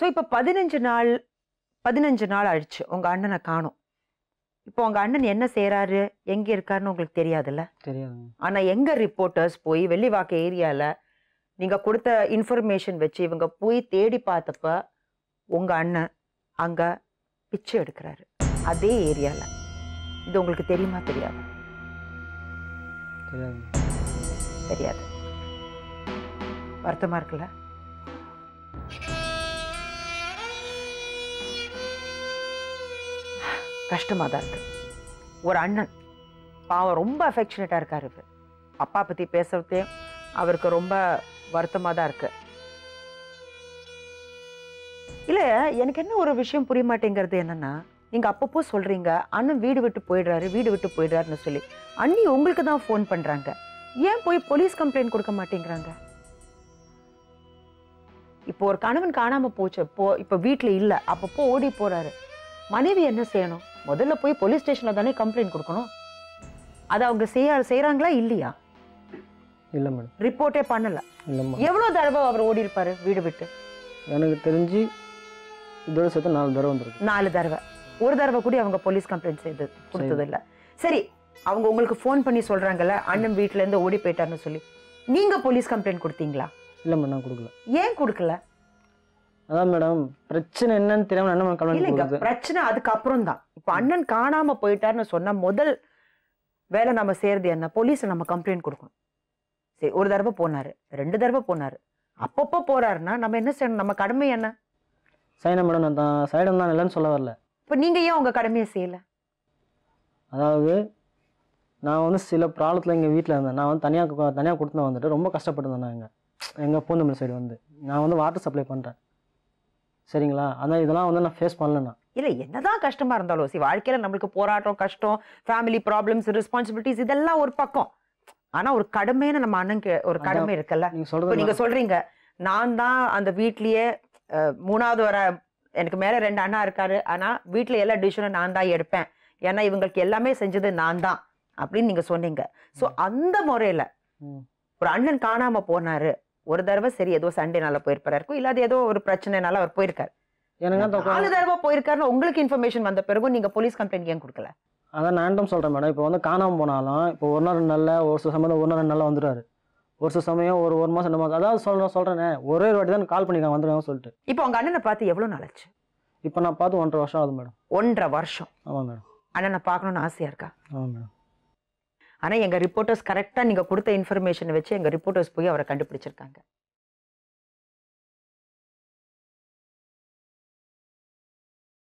So இப்போ 15 நாள் ஆயிடுச்சு உங்க அண்ணனை காணோம். இப்போ உங்க அண்ணன் என்ன செய்யறாரு, எங்க இருக்காருன்னு உங்களுக்கு தெரியாதுல்ல? தெரியாது. ஆனா எங்க ரிப்போர்ட்டர்ஸ் போய் வெள்ளிவாக்க ஏரியால நீங்க கொடுத்த இன்ஃபர்மேஷன் வச்சு இவங்க போய் தேடி பார்த்தப்ப உங்க அண்ணன் அங்க பிச்சை எடுக்கிறாரு அதே ஏரியால. இது உங்களுக்கு தெரியுமா தெரியாது? தெரியாது. தெரியாது. வருத்தமா இருக்குல்ல? கஷ்டமா தான் இருக்கு. ஒரு அண்ணன் பாவம் ரொம்ப அஃபெக்ஷனேட்டா இருக்காரு. இவர் அப்பா பத்தி பேசுறதே அவருக்கு ரொம்ப வருத்தமா தான் இருக்கு. இல்ல எனக்கு என்ன ஒரு விஷயம் புரிய மாட்டேங்கிறது என்னன்னா, நீங்க அப்பப்போ சொல்றீங்க அண்ணன் வீடு விட்டு போயிடுறாருன்னு சொல்லி. அண்ணி உங்களுக்கு தான் ஃபோன் பண்றாங்க. ஏன் போய் போலீஸ் கம்ப்ளைண்ட் கொடுக்க மாட்டேங்கிறாங்க? இப்போ ஒரு கணவன் காணாம போச்சு, இப்ப வீட்டுல இல்ல, அப்பப்போ ஓடி போறாரு. மனைவி என்ன செய்யணும்? முதல்ல போய் போலீஸ் ஸ்டேஷன்ல தானே கம்ப்ளைண்ட் கொடுக்கணும். அதை அவங்க செய்யறாங்களா இல்லையா? இல்ல மேடம். ரிப்போர்ட்டே பண்ணல. எவ்வளவு தடவை அவர் ஓடி இருப்பாரு வீடு விட்டு? எனக்கு தெரிஞ்சு இதோட சேர்த்து 4 தடவை வந்திருக்கு. 4 தடவை. ஒரு தடவை கூட அவங்க போலீஸ் கம்ப்ளைண்ட் செய்து கொடுத்தது இல்ல. சரி, அவங்க உங்களுக்கு ஃபோன் பண்ணி சொல்றாங்கல்ல அண்ணன் வீட்டுல இருந்து ஓடி போயிட்டாருன்னு சொல்லி, நீங்க போலீஸ் கம்ப்ளைண்ட் கொடுத்தீங்களா? இல்ல மேடம், நான் கொடுக்கல. ஏன் கொடுக்கல? அதான் மேடம், பிரச்சனை என்னன்னு தெரியாம அண்ணன் கம்ப்ளைண்ட் கொடுத்தது. பிரச்சனை அதுக்கப்புறம் தான். இப்ப அண்ணன் காணாம போயிட்டாருன்னு சொன்னா முதல் வேலை நம்ம செய்யறது என்ன? போலீஸ் நம்ம கம்ப்ளைண்ட் கொடுக்கணும். சரி, ஒரு தடவை போனாரு, 2 தடவை போனாரு, அப்பப்போ போறாருன்னா நம்ம என்ன செய்யணும்? நம்ம கடமை என்ன? சைனா மேடம், நான் தான் சைடம் தான் இல்லைன்னு சொல்ல வரல. இப்ப நீங்க ஏன் உங்க கடமையை செய்யல? அதாவது நான் வந்து சில ப்ராப்ளத்தில் எங்கள் வீட்டில் இருந்தேன். நான் வந்து தனியாக கொடுத்து வந்துட்டு ரொம்ப கஷ்டப்பட்டுருந்தேன். நான் எங்கள் பூந்தமல்லி சைடு வந்து நான் வந்து வாட்டர் சப்ளை பண்ணுறேன். சரிங்களா? ஆனால் இதெல்லாம் வந்து நான் ஃபேஸ் பண்ணலண்ணா. இல்லை, என்னதான் கஷ்டமா இருந்தாலும் சரி, வாழ்க்கையில் நம்மளுக்கு போராட்டம், கஷ்டம், ஃபேமிலி ப்ராப்ளம்ஸ், ரெஸ்பான்சிபிலிட்டிஸ் இதெல்லாம் ஒரு பக்கம். ஆனால் ஒரு கடமைன்னு நம்ம அண்ணனுக்கு ஒரு கடமை இருக்குல்ல. நீங்கள் சொல்கிறீங்க நான் தான் அந்த வீட்லேயே 3வது வர, எனக்கு மேலே 2 அண்ணா இருக்காரு, ஆனால் வீட்டில் எல்லா டிசிஷனும் நான் தான் எடுப்பேன், ஏன்னா இவங்களுக்கு எல்லாமே செஞ்சது நான் தான் அப்படின்னு நீங்கள் சொன்னீங்க. ஸோ அந்த முறையில் ஒரு அண்ணன் காணாமல் போனாரு, ஒரு தடவை சரி ஏதோ சண்டேனால போயிருப்பாரு, இல்லாத ஏதோ ஒரு பிரச்சனைனால அவர் போயிருக்காரு. 4 தடவை போயிருக்காருன்னு உங்களுக்கு இன்ஃபர்மேஷன் வந்த பிறகு நீங்க போலீஸ் கம்ப்ளைண்ட் ஏன் கொடுக்கல? அதான் நான் சொல்றேன் மேடம். இப்போ வந்து காணாமல் போனாலும் இப்போ 1 நாள் 2 நாள்ல, ஒரு சில சமயம் 1 நாள் 2 நாள்ல வந்துடுவாரு. ஒரு சில சமயம் ஒரு மாதம் 2 மாதம். அதாவது சொல்றேனே, ஒரே ஒரு வாட்டி தான் கால் பண்ணிருக்காங்க வந்துடுவாங்க சொல்லிட்டு. இப்போ உங்க அண்ணனை பார்த்து எவ்வளவு நாள் ஆச்சு? இப்போ நான் பார்த்து 1.5 வருஷம் ஆகுது மேடம். 1.5 வருஷம்? ஆமாம் மேடம். அண்ணனை பார்க்கணும்னு ஆசையா இருக்கா? ஆமாம் மேடம். ஆனா எங்க ரிப்போர்ட்டர்ஸ் கரெக்டா நீங்க கொடுத்த இன்ஃபர்மேஷனை வச்சு எங்க ரிப்போர்ட்டர்ஸ் போய் அவரை கண்டுபிடிச்சிருக்காங்க.